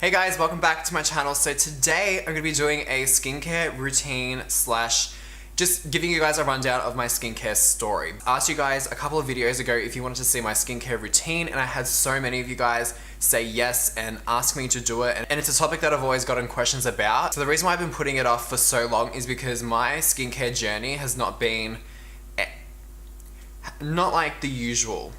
Hey guys, welcome back to my channel. So today I'm going to be doing a skincare routine slash just giving you guys a rundown of my skincare story. I asked you guys a couple of videos ago if you wanted to see my skincare routine, and I had so many of you guys say yes and ask me to do it, and it's a topic that I've always gotten questions about. So the reason why I've been putting it off for so long is because my skincare journey has not been not like the usual.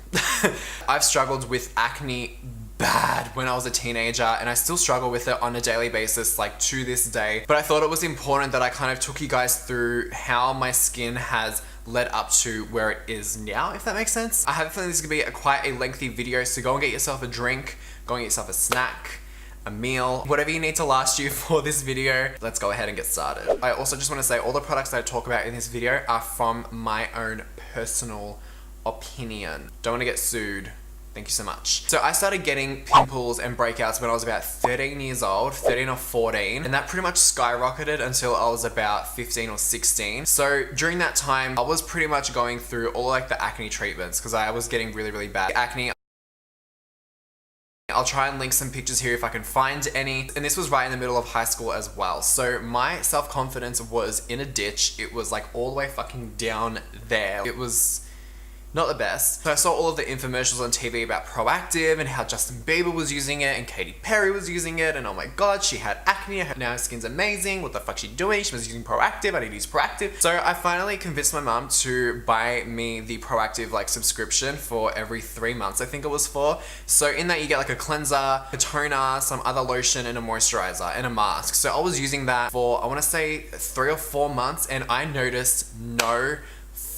I've struggled with acne bad when I was a teenager, and I still struggle with it on a daily basis, like to this day. But I thought it was important that I kind of took you guys through how my skin has led up to where it is now, if that makes sense. I have a feeling this is gonna be quite a lengthy video, so go and get yourself a drink, go and get yourself a snack, a meal, whatever you need to last you for this video. Let's go ahead and get started. I also just want to say all the products that I talk about in this video are from my own personal opinion. Don't want to get sued. Thank you so much. So I started getting pimples and breakouts when I was about 13 years old, 13 or 14, and that pretty much skyrocketed until I was about 15 or 16. So during that time, I was pretty much going through all like the acne treatments because I was getting really bad acne. I'll try and link some pictures here if I can find any. And this was right in the middle of high school as well. So my self-confidence was in a ditch. It was like all the way fucking down there. It was not the best. So I saw all of the infomercials on TV about Proactive and how Justin Bieber was using it and Katy Perry was using it, and oh my god, she had acne, now her skin's amazing, what the fuck's she doing? She was using Proactive, I need to use Proactive. So I finally convinced my mum to buy me the Proactive like subscription for every 3 months, I think it was for. So in that you get like a cleanser, a toner, some other lotion, and a moisturizer, and a mask. So I was using that for, I want to say 3 or 4 months, and I noticed no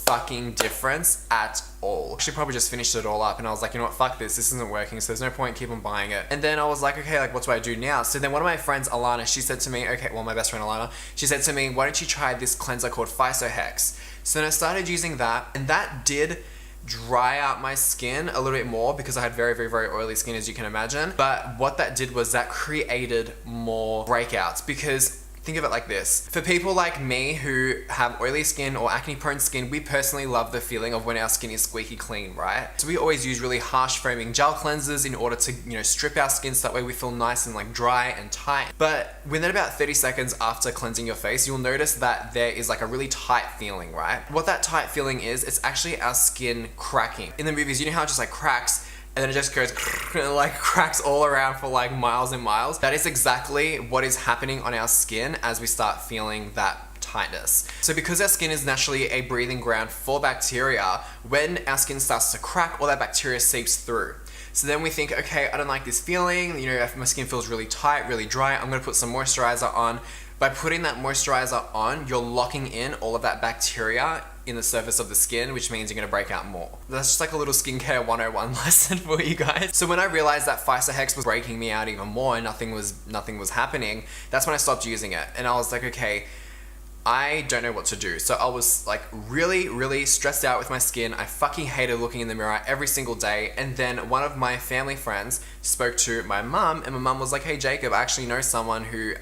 fucking difference at all. She probably just finished it all up, and I was like, you know what, fuck this isn't working, so there's no point in keep on buying it. And then I was like, okay, like what do I do now? So then one of my friends, Alana, she said to me, okay, well, my best friend Alana, she said to me, why don't you try this cleanser called Physohex? So then I started using that, and that did dry out my skin a little bit more because I had very oily skin, as you can imagine. But what that did was that created more breakouts, because think of it like this. For people like me who have oily skin or acne prone skin, we personally love the feeling of when our skin is squeaky clean, right? So we always use really harsh foaming gel cleansers in order to, you know, strip our skin so that way we feel nice and like dry and tight. But within about 30 seconds after cleansing your face, you'll notice that there is like a really tight feeling, right? What that tight feeling is, it's actually our skin cracking. In the movies, you know how it just like cracks, and then it just goes and like cracks all around for like miles and miles. That is exactly what is happening on our skin as we start feeling that tightness. So because our skin is naturally a breathing ground for bacteria, when our skin starts to crack, all that bacteria seeps through. So then we think, okay, I don't like this feeling, you know, if my skin feels really tight, really dry, I'm gonna put some moisturizer on. By putting that moisturizer on, you're locking in all of that bacteria in the surface of the skin, which means you're gonna break out more. That's just like a little skincare 101 lesson for you guys. So when I realized that Physohex was breaking me out even more and nothing was happening, that's when I stopped using it. And I was like, okay, I don't know what to do. So I was like really stressed out with my skin. I fucking hated looking in the mirror every single day. And then one of my family friends spoke to my mum, and my mum was like, hey Jacob, I actually know someone who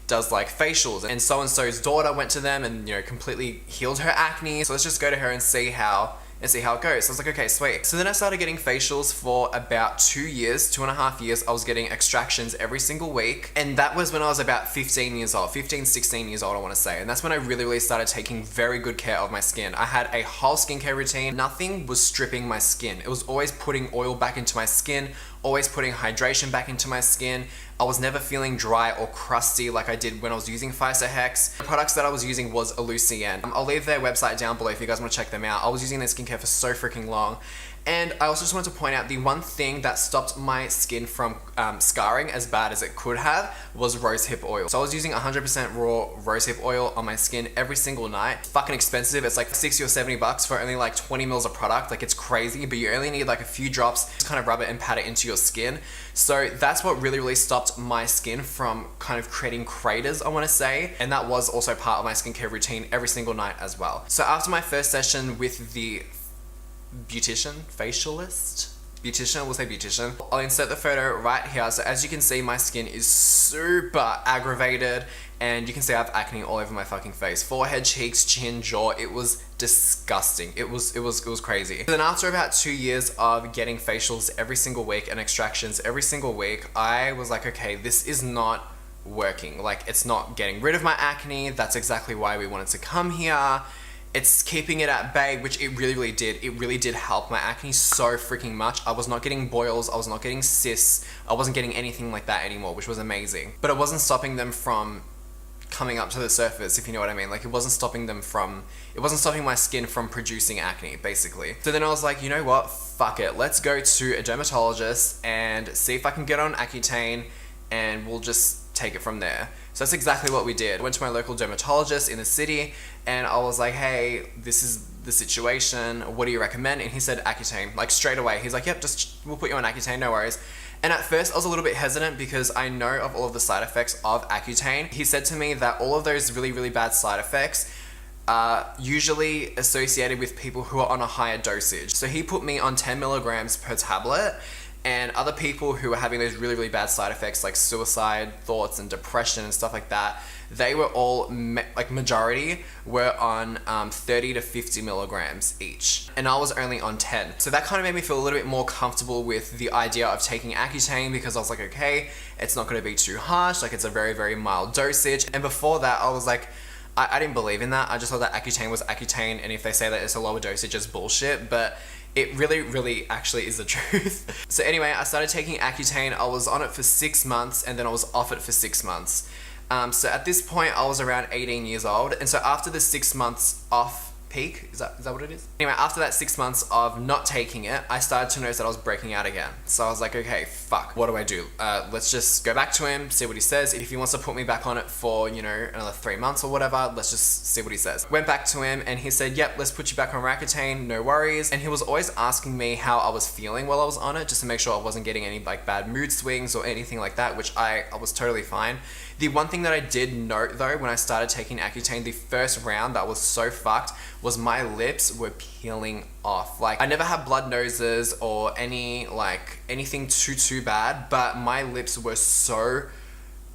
does like facials, and so-and-so's daughter went to them and, you know, completely healed her acne. So let's just go to her and see how it goes. So I was like, okay, sweet. So then I started getting facials for about 2 years, 2.5 years. I was getting extractions every single week. And that was when I was about 15 years old, 15, 16 years old, I want to say. And that's when I really started taking very good care of my skin. I had a whole skincare routine. Nothing was stripping my skin. It was always putting oil back into my skin, always putting hydration back into my skin. I was never feeling dry or crusty like I did when I was using Physohex. The products that I was using was Eleusian. I'll leave their website down below if you guys want to check them out. I was using their skincare for so freaking long. And I also just wanted to point out the one thing that stopped my skin from scarring as bad as it could have was rosehip oil. So I was using 100% raw rosehip oil on my skin every single night. Fucking expensive. It's like 60 or 70 bucks for only like 20 mils of product. Like, it's crazy, but you only need like a few drops. Just kind of rub it and pat it into your skin. So that's what really stopped my skin from kind of creating craters, I want to say. And that was also part of my skincare routine every single night as well. So after my first session with the beautician, we'll say beautician. I'll insert the photo right here. So as you can see, my skin is super aggravated, and you can see I have acne all over my fucking face. Forehead, cheeks, chin, jaw. It was disgusting. It was crazy. Then after about 2 years of getting facials every single week and extractions every single week, I was like, okay, this is not working. Like, it's not getting rid of my acne. That's exactly why we wanted to come here. It's keeping it at bay, which it really did. It really did help my acne so freaking much. I was not getting boils, I was not getting cysts, I wasn't getting anything like that anymore, which was amazing. But it wasn't stopping them from coming up to the surface, if you know what I mean. Like, it wasn't stopping my skin from producing acne, basically. So then I was like, you know what, fuck it, let's go to a dermatologist and see if I can get on Accutane, and we'll just take it from there. So that's exactly what we did. I went to my local dermatologist in the city, and I was like, hey, this is the situation, what do you recommend? And he said Accutane, like straight away. He's like, yep, we'll put you on Accutane, no worries. And at first I was a little bit hesitant because I know of all of the side effects of Accutane. He said to me that all of those really bad side effects are usually associated with people who are on a higher dosage. So he put me on 10 milligrams per tablet, and other people who were having those really bad side effects like suicide thoughts and depression and stuff like that, they were all, majority were on 30 to 50 milligrams each. And I was only on 10. So that kind of made me feel a little bit more comfortable with the idea of taking Accutane, because I was like, okay, it's not going to be too harsh, like it's a very mild dosage. And before that, I was like, I didn't believe in that. I just thought that Accutane was Accutane, and if they say that it's a lower dosage, it's bullshit. But it really actually is the truth. So anyway, I started taking Accutane. I was on it for 6 months, and then I was off it for 6 months. So at this point, I was around 18 years old. And so after the 6 months off peak, is that what it is? Anyway, after that 6 months of not taking it, I started to notice that I was breaking out again. So I was like, okay, fuck, what do I do? Let's just go back to him, see what he says. If he wants to put me back on it for, another 3 months or whatever, let's just see what he says. Went back to him and he said, yep, let's put you back on Accutane, no worries. And he was always asking me how I was feeling while I was on it, just to make sure I wasn't getting any bad mood swings or anything like that, which I was totally fine. The one thing that I did note though, when I started taking Accutane, the first round that was so fucked was my lips were peeling off. Like, I never had blood noses or anything too bad, but my lips were so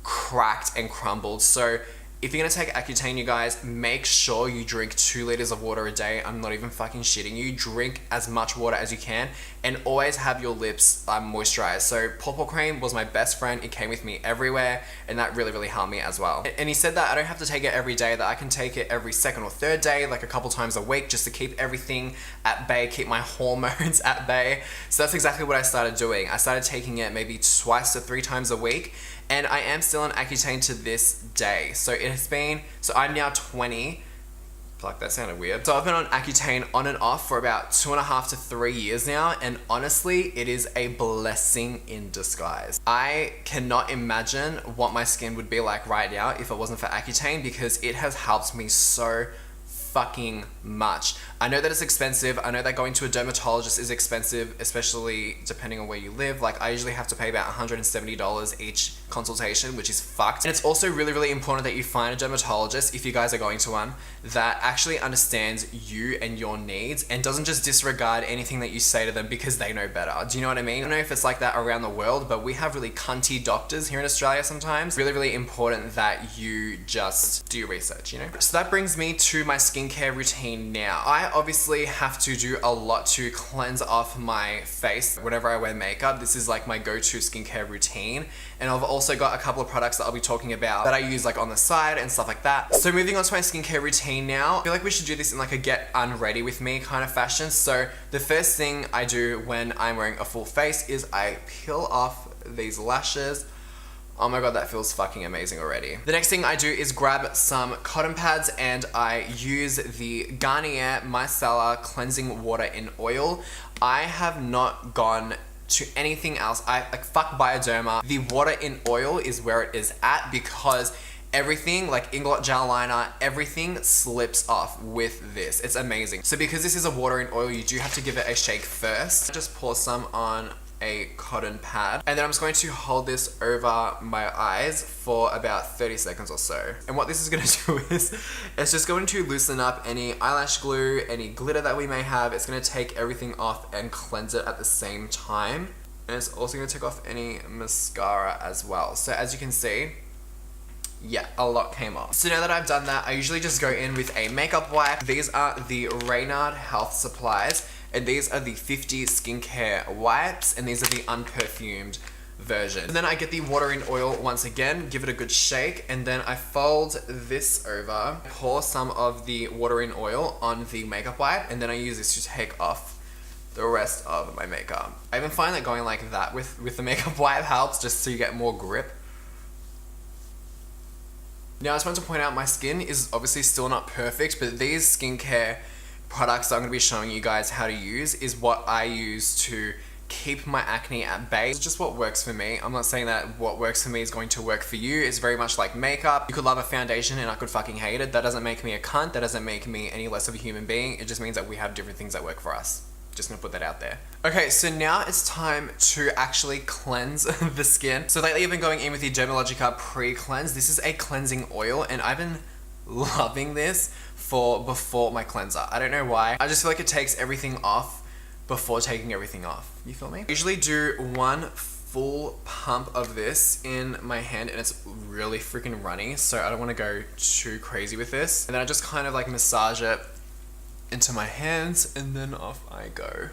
cracked and crumbled. So if you're gonna take Accutane, you guys, make sure you drink 2 liters of water a day. I'm not even fucking shitting you. Drink as much water as you can, and always have your lips moisturized. So Papaw cream was my best friend. It came with me everywhere, and that really helped me as well. And he said that I don't have to take it every day, that I can take it every second or third day, like a couple times a week, just to keep everything at bay, keep my hormones at bay. So that's exactly what I started doing. I started taking it maybe 2 to 3 times a week. And I am still on Accutane to this day. So it has been, so I'm now 20. Fuck, that sounded weird. So I've been on Accutane on and off for about 2.5 to 3 years now. And honestly, it is a blessing in disguise. I cannot imagine what my skin would be like right now if it wasn't for Accutane, because it has helped me so fucking much. I know that it's expensive. I know that going to a dermatologist is expensive, especially depending on where you live. Like, I usually have to pay about $170 each consultation, which is fucked. And it's also really important that you find a dermatologist, if you guys are going to one, that actually understands you and your needs and doesn't just disregard anything that you say to them because they know better. Do you know what I mean? I don't know if it's like that around the world, but we have really cunty doctors here in Australia sometimes. Really important that you just do your research, So that brings me to my skincare routine now. I obviously have to do a lot to cleanse off my face whenever I wear makeup. This is like my go-to skincare routine. And I've also got a couple of products that I'll be talking about that I use like on the side and stuff like that. So moving on to my skincare routine now, I feel like we should do this in like a get unready with me kind of fashion. So the first thing I do when I'm wearing a full face is I peel off these lashes. Oh my god, that feels fucking amazing already. The next thing I do is grab some cotton pads and I use the Garnier Micellar Cleansing Water in Oil. I have not gone to anything else. Fuck Bioderma. The water in oil is where it is at, because everything, like inglot gel liner, everything slips off with this. It's amazing. So because this is a water in oil, you do have to give it a shake first. Just pour some on a cotton pad, and then I'm just going to hold this over my eyes for about 30 seconds or so. And what this is going to do is it's just going to loosen up any eyelash glue, any glitter that we may have. It's going to take everything off and cleanse it at the same time. And it's also going to take off any mascara as well. So as you can see, yeah, a lot came off. So now that I've done that, I usually just go in with a makeup wipe. These are the Reynard Health Supplies, and these are the 50 skincare wipes, and these are the unperfumed version. And then I get the water in oil once again, give it a good shake, and then I fold this over, pour some of the water in oil on the makeup wipe, and then I use this to take off the rest of my makeup. I even find that going like that with the makeup wipe helps, just so you get more grip. Now I just want to point out my skin is obviously still not perfect, but these skincare products that I'm going to be showing you guys how to use is what I use to keep my acne at bay. It's just what works for me. I'm not saying that what works for me is going to work for you. It's very much like makeup. You could love a foundation and I could fucking hate it. That doesn't make me a cunt. That doesn't make me any less of a human being. It just means that we have different things that work for us. Just gonna put that out there. Okay, so now it's time to actually cleanse the skin. So lately I've been going in with the Dermalogica Precleanse. This is a cleansing oil and I've been loving this for before my cleanser. I don't know why. I just feel like it takes everything off before taking everything off. You feel me? I usually do one full pump of this in my hand and it's really freaking runny, so I don't want to go too crazy with this. And then I just kind of like massage it into my hands and then off I go.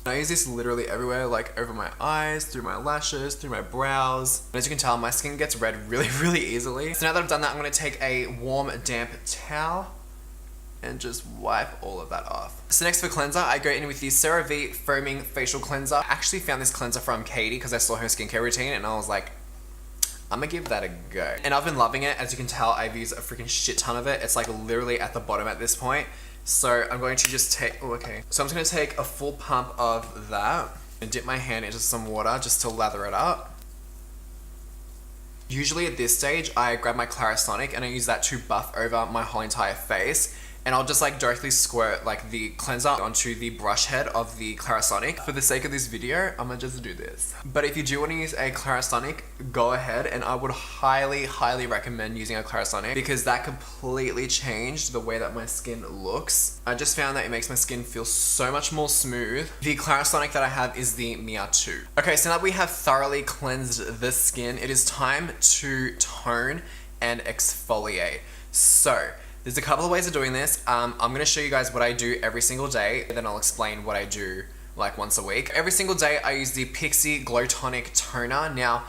I use this literally everywhere, like over my eyes, through my lashes, through my brows. And as you can tell, my skin gets red really easily. So now that I've done that, I'm gonna take a warm, damp towel and just wipe all of that off. So next for cleanser, I go in with the CeraVe Foaming Facial Cleanser. I actually found this cleanser from Katie because I saw her skincare routine and I was like, I'm gonna give that a go. And I've been loving it. As you can tell, I've used a freaking shit ton of it. It's like literally at the bottom at this point. So I'm going to just take, oh, okay. So I'm just gonna take a full pump of that and dip my hand into some water just to lather it up. Usually at this stage, I grab my Clarasonic and I use that to buff over my whole entire face. And I'll just like directly squirt like the cleanser onto the brush head of the Clarasonic. For the sake of this video, I'm gonna just do this. But if you do want to use a Clarasonic, go ahead, and I would highly recommend using a Clarasonic because that completely changed the way that my skin looks. I just found that it makes my skin feel so much more smooth. The Clarasonic that I have is the Mia 2. Okay, so now that we have thoroughly cleansed the skin, it is time to tone and exfoliate. So there's a couple of ways of doing this. I'm going to show you guys what I do every single day, and then I'll explain what I do like once a week. Every single day I use the Pixi Glow Tonic Toner. Now,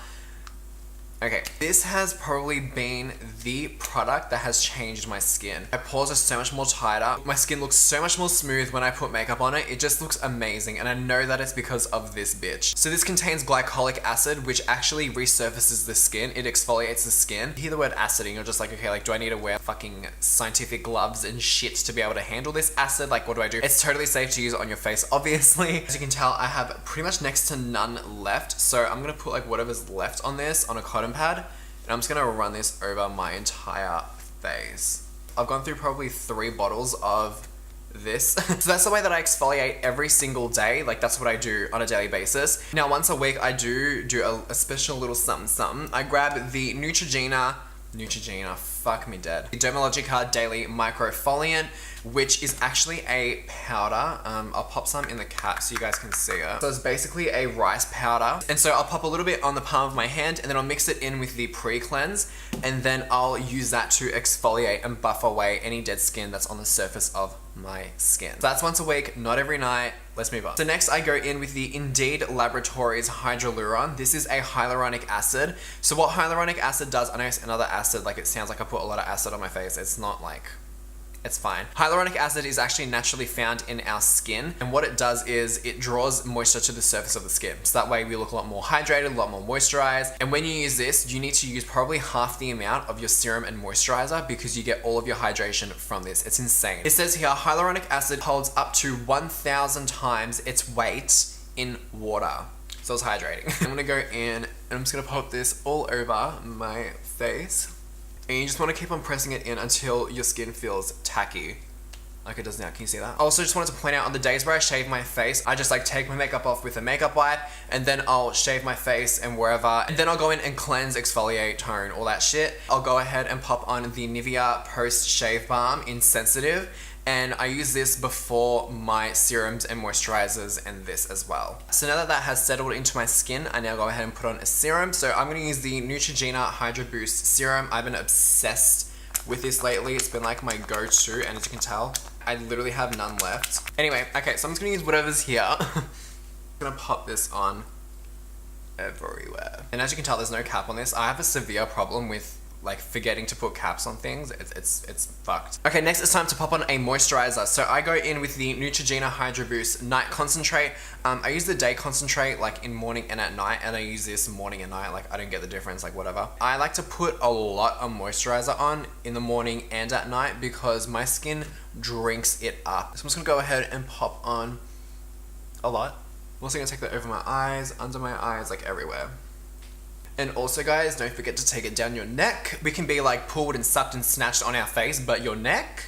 okay, this has probably been the product that has changed my skin. My pores are so much more tighter. My skin looks so much more smooth when I put makeup on it. It just looks amazing, and I know that it's because of this bitch. So this contains glycolic acid, which actually resurfaces the skin. It exfoliates the skin. You hear the word acid and you're just like, okay, like do I need to wear fucking scientific gloves and shit to be able to handle this acid? Like what do I do? It's totally safe to use on your face, obviously. As you can tell, I have pretty much next to none left. So I'm gonna put like whatever's left on this on a cotton pad, and I'm just gonna run this over my entire face. I've gone through probably 3 bottles of this. So that's the way that I exfoliate every single day. Like that's what I do on a daily basis. Now once a week I do a special little something. I grab the Neutrogena, fuck me dead. The Dermalogica Daily Microfoliant, which is actually a powder. I'll pop some in the cap so you guys can see it. So it's basically a rice powder. And so I'll pop a little bit on the palm of my hand and then I'll mix it in with the pre-cleanse, and then I'll use that to exfoliate and buff away any dead skin that's on the surface of my skin. So that's once a week, not every night. Let's move on. So next I go in with the Indeed Laboratories Hydraluron. This is a hyaluronic acid. So what hyaluronic acid does, I know it's another acid, like it sounds like I put a lot of acid on my face. It's not like, it's fine. Hyaluronic acid is actually naturally found in our skin, and what it does is it draws moisture to the surface of the skin. So that way we look a lot more hydrated, a lot more moisturized. And when you use this, you need to use probably half the amount of your serum and moisturizer because you get all of your hydration from this. It's insane. It says here, hyaluronic acid holds up to 1,000 times its weight in water. So it's hydrating. I'm gonna go in and I'm just gonna pop this all over my face. And you just want to keep on pressing it in until your skin feels tacky. like it does now. Can you see that? I also just wanted to point out, on the days where I shave my face, I just like take my makeup off with a makeup wipe, and then I'll shave my face and wherever, and then I'll go in and cleanse, exfoliate, tone, all that shit. I'll go ahead and pop on the Nivea Post Shave Balm in Sensitive, and I use this before my serums and moisturizers, and this as well. So now that that has settled into my skin, I now go ahead and put on a serum. So I'm going to use the Neutrogena Hydra Boost Serum. I've been obsessed with this lately. It's been like my go-to, and as you can tell, I literally have none left. Anyway, okay, so I'm just gonna use whatever's here. I'm gonna pop this on everywhere. And as you can tell, there's no cap on this. I have a severe problem with like forgetting to put caps on things. It's fucked. Okay, next it's time to pop on a moisturizer. So I go in with the Neutrogena Hydra Boost Night Concentrate. I use the day concentrate like in morning and at night, and I use this morning and night. Like I don't get the difference, like whatever. I like to put a lot of moisturizer on in the morning and at night because my skin drinks it up. So I'm just gonna go ahead and pop on a lot. I'm also gonna take that over my eyes, under my eyes, like everywhere. And also guys, don't forget to take it down your neck. We can be like pulled and sucked and snatched on our face, but your neck,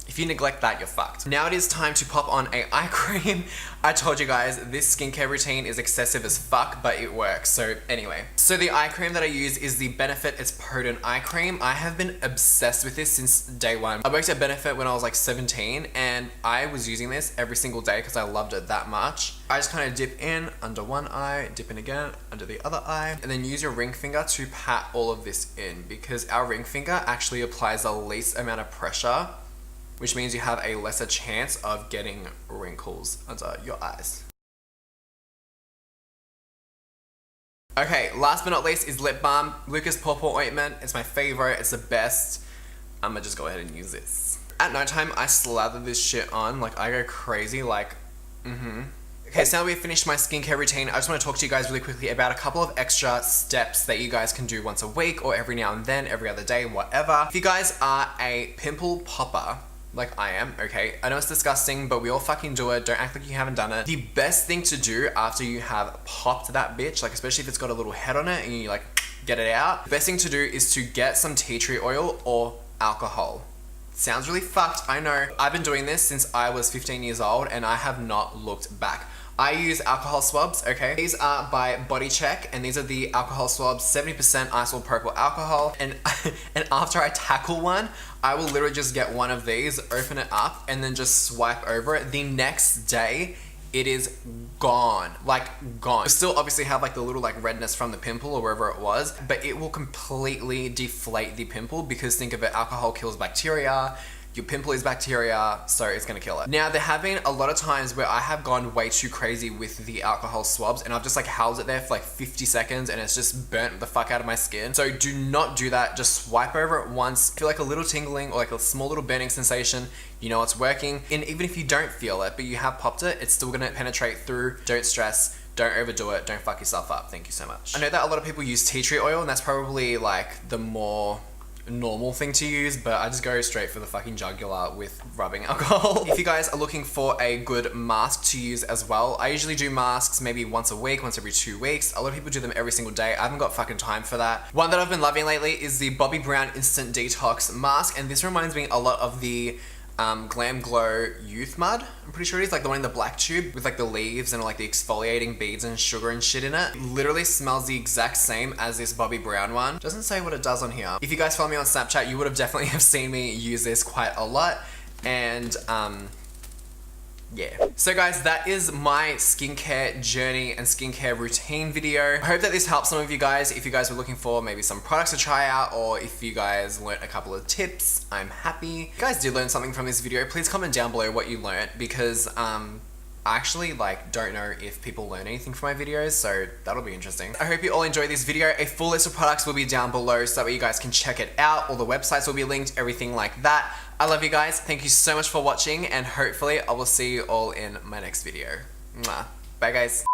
if you neglect that, you're fucked. Now it is time to pop on a eye cream. I told you guys, this skincare routine is excessive as fuck, but it works. So anyway, so the eye cream that I use is the Benefit It's Potent Eye Cream. I have been obsessed with this since day one. I worked at Benefit when I was like 17, and I was using this every single day because I loved it that much. I just kind of dip in under one eye, dip in again under the other eye, and then use your ring finger to pat all of this in, because our ring finger actually applies the least amount of pressure, which means you have a lesser chance of getting wrinkles under your eyes. Okay, last but not least is lip balm. Lucas Papaw Ointment. It's my favorite, it's the best. I'm gonna just go ahead and use this. At nighttime, I slather this shit on, like I go crazy, like, Okay, so now we've finished my skincare routine. I just want to talk to you guys really quickly about a couple of extra steps that you guys can do once a week or every now and then, every other day, whatever. If you guys are a pimple popper, like I am, okay? I know it's disgusting, but we all fucking do it. Don't act like you haven't done it. The best thing to do after you have popped that bitch, like especially if it's got a little head on it and you like get it out, the best thing to do is to get some tea tree oil or alcohol. Sounds really fucked, I know. I've been doing this since I was 15 years old and I have not looked back. I use alcohol swabs, okay? These are by Bodichek, and these are the alcohol swabs, 70% isopropyl alcohol. And after I tackle one, I will literally just get one of these, open it up, and then just swipe over it. The next day, it is gone, like gone. You still obviously have like the little like redness from the pimple or wherever it was, but it will completely deflate the pimple, because think of it, alcohol kills bacteria. Your pimple is bacteria, so it's gonna kill it. Now, there have been a lot of times where I have gone way too crazy with the alcohol swabs, and I've just like held it there for like 50 seconds and it's just burnt the fuck out of my skin. So do not do that. Just swipe over it once. Feel like a little tingling or like a small little burning sensation, you know it's working. And even if you don't feel it, but you have popped it, it's still gonna penetrate through. Don't stress. Don't overdo it. Don't fuck yourself up. Thank you so much. I know that a lot of people use tea tree oil, and that's probably like the more normal thing to use, but I just go straight for the fucking jugular with rubbing alcohol. If you guys are looking for a good mask to use as well, I usually do masks maybe once a week, once every 2 weeks. A lot of people do them every single day. I haven't got fucking time for that. One that I've been loving lately is the Bobbi Brown Instant Detox Mask, and this reminds me a lot of the Glam Glow Youth Mud. I'm pretty sure it is, like the one in the black tube with like the leaves and like the exfoliating beads and sugar and shit in it. It literally smells the exact same as this Bobbi Brown one. Doesn't say what it does on here. If you guys follow me on Snapchat, you would have definitely have seen me use this quite a lot. And yeah. So guys, that is my skincare journey and skincare routine video. I hope that this helps some of you guys. If you guys were looking for maybe some products to try out, or if you guys learnt a couple of tips, I'm happy. If you guys did learn something from this video, please comment down below what you learnt, because I actually like don't know if people learn anything from my videos, so that'll be interesting. I hope you all enjoyed this video. A full list of products will be down below so that way you guys can check it out. All the websites will be linked, everything like that. I love you guys. Thank you so much for watching, and hopefully I will see you all in my next video. Mwah. Bye guys.